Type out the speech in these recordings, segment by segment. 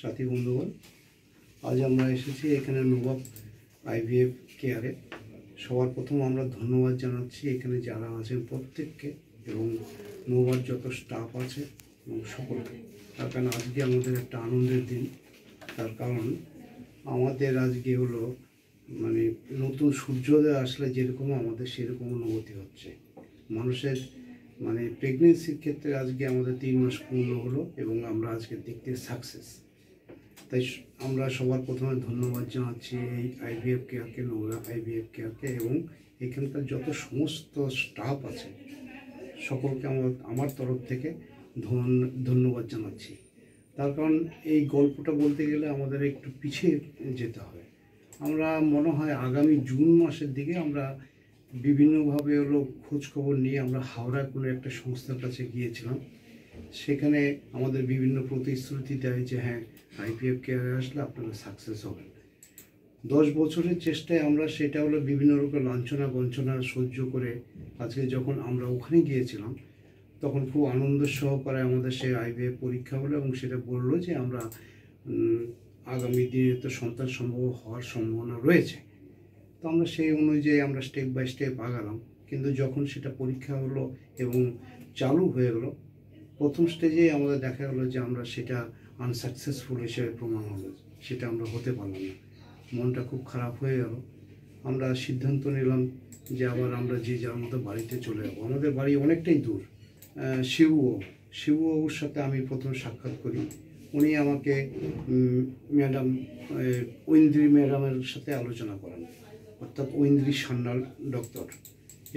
সাথী বন্ধুগণ, আজ আমরা এসেছি এখানে নবাব আইভিএফ কেয়ারে। সবার প্রথম আমরা ধন্যবাদ জানাচ্ছি এখানে যারা আছেন প্রত্যেককে এবং নবাব যত স্টাফ আছে এবং সকলকে। তার কারণ আজকে আমাদের একটা আনন্দের দিন। তার কারণ আমাদের আজকে হলো নতুন সূর্যোদয় আসলে যেরকম আমাদের সেরকম অনুভূতি হচ্ছে। মানুষের প্রেগনেন্সির ক্ষেত্রে আজকে আমাদের 3 মাস পূর্ণ হলো এবং আমরা আজকে দেখতে সাকসেস। তাই আমরা সবার প্রথমে ধন্যবাদ জানাচ্ছি এই আইভিএফ কেয়ারকে, নবাব আইভিএফ কেয়ারকে এবং এখানকার যত সমস্ত স্টাফ আছে সকলকে আমার তরফ থেকে ধন্যবাদ জানাচ্ছি। তার কারণ এই গল্পটা বলতে গেলে আমাদের একটু পিছিয়ে যেতে হবে। আমরা মনে হয় আগামী জুন মাসের দিকে আমরা বিভিন্নভাবে খোঁজখবর নিয়ে আমরা হাওড়া কোনো একটা সংস্থার কাছে গিয়েছিলাম। সেখানে আমাদের বিভিন্ন প্রতিশ্রুতি দেয় যে হ্যাঁ, আইভিএফ কেয়ারে আসলে আপনারা সাকসেস হবেন। 10 বছরের চেষ্টায় আমরা সেটা বিভিন্ন রকম লাঞ্ছনা বঞ্চনা সহ্য করে আজকে যখন আমরা ওখানে গিয়েছিলাম তখন খুব আনন্দ সহকারে আমাদের সেই আইভিএফ পরীক্ষা হলো এবং সেটা বললো যে আমরা আগামী দিনে তো সন্তান সম্ভব হওয়ার সম্ভাবনা রয়েছে। তো আমরা সেই অনুযায়ী আমরা স্টেপ বাই স্টেপ আগালাম। কিন্তু যখন সেটা পরীক্ষা হলো এবং চালু হয়ে গেলো, প্রথম স্টেজেই আমাদের দেখা গেলো যে আমরা সেটা আনসাকসেসফুল হিসেবে প্রমাণ হলো, সেটা আমরা হতে পারলাম না। মনটা খুব খারাপ হয়ে গেল। আমরা সিদ্ধান্ত নিলাম যে আবার আমরা যে যার মতো বাড়িতে চলে যাবো। আমাদের বাড়ি অনেকটাই দূর। শিবুবাবুর সাথে আমি প্রথম সাক্ষাৎ করি। উনি আমাকে ম্যাডাম ঐন্দ্রী ম্যাডামের সাথে আলোচনা করেন, অর্থাৎ ঐন্দ্রী সান্যাল ডক্টর,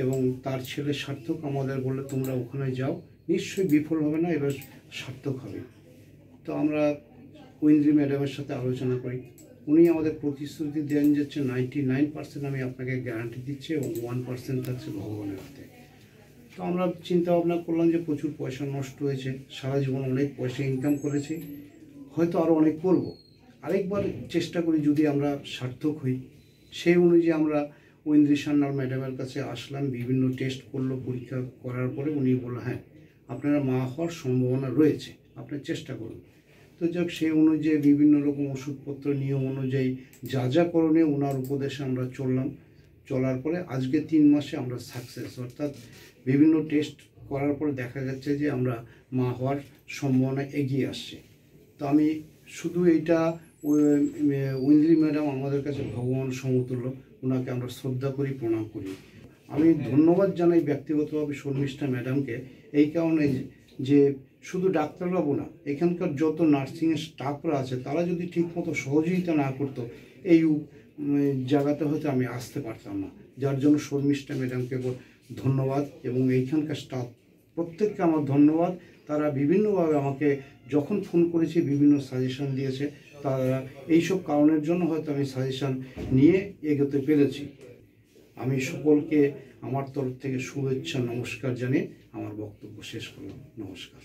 এবং তার ছেলে সার্থক আমাদের বললে তোমরা ওখানে যাও, নিশ্চয়ই বিফল হবে না, এবার সার্থক হবে। তো আমরা ঐন্দ্রী ম্যাডামের সাথে আলোচনা করি। উনি আমাদের প্রতিশ্রুতি দেন যাচ্ছে 99% আমি আপনাকে গ্যারান্টি দিচ্ছি এবং 1% থাকছে ভগবানের হাতে। তো আমরা চিন্তা ভাবনা করলাম যে প্রচুর পয়সা নষ্ট হয়েছে, সারা জীবন অনেক পয়সা ইনকাম করেছি, হয়তো আরও অনেক করব, আরেকবার চেষ্টা করি যদি আমরা সার্থক হই। সেই অনুযায়ী আমরা ঐন্দ্রী সান্যাল ম্যাডামের কাছে আসলাম। বিভিন্ন টেস্ট করলো, পরীক্ষা করার পরে উনি বললেন হ্যাঁ, আপনারা মা হওয়ার সম্ভাবনা রয়েছে, আপনি চেষ্টা করুন। তো যাক, সেই অনুযায়ী বিভিন্ন রকম ওষুধপত্র নিয়ম অনুযায়ী যা যা করণীয় ওনার উপদেশে আমরা চললাম। চলার পরে আজকে 3 মাসে আমরা সাকসেস, অর্থাৎ বিভিন্ন টেস্ট করার পরে দেখা যাচ্ছে যে আমরা মা হওয়ার সম্ভাবনা এগিয়ে আসছে। তো আমি শুধু এইটা ঐন্দ্রী ম্যাডাম আমাদের কাছে ভগবান সমতুল্য, ওনাকে আমরা শ্রদ্ধা করি, প্রণাম করি। আমি ধন্যবাদ জানাই ব্যক্তিগতভাবে শর্মিষ্ঠা ম্যাডামকে এই কারণে যে শুধু ডাক্তারবাবু না, এখানকার যত নার্সিংয়ের স্টাফরা আছে তারা যদি ঠিকমতো সহযোগিতা না করতো এই জায়গাতে হয়তো আমি আসতে পারতাম না। যার জন্য শর্মিষ্ঠা ম্যাডামকে ধন্যবাদ এবং এইখানকার স্টাফ প্রত্যেককে আমার ধন্যবাদ। তারা বিভিন্নভাবে আমাকে যখন ফোন করেছি বিভিন্ন সাজেশন দিয়েছে। তারা এইসব কারণের জন্য হয়তো আমি সাজেশন নিয়ে এগোতে পেরেছি। আমি সকলকে আমার তরফ থেকে শুভেচ্ছা নমস্কার জানিয়ে আমার বক্তব্য শেষ করলাম। নমস্কার।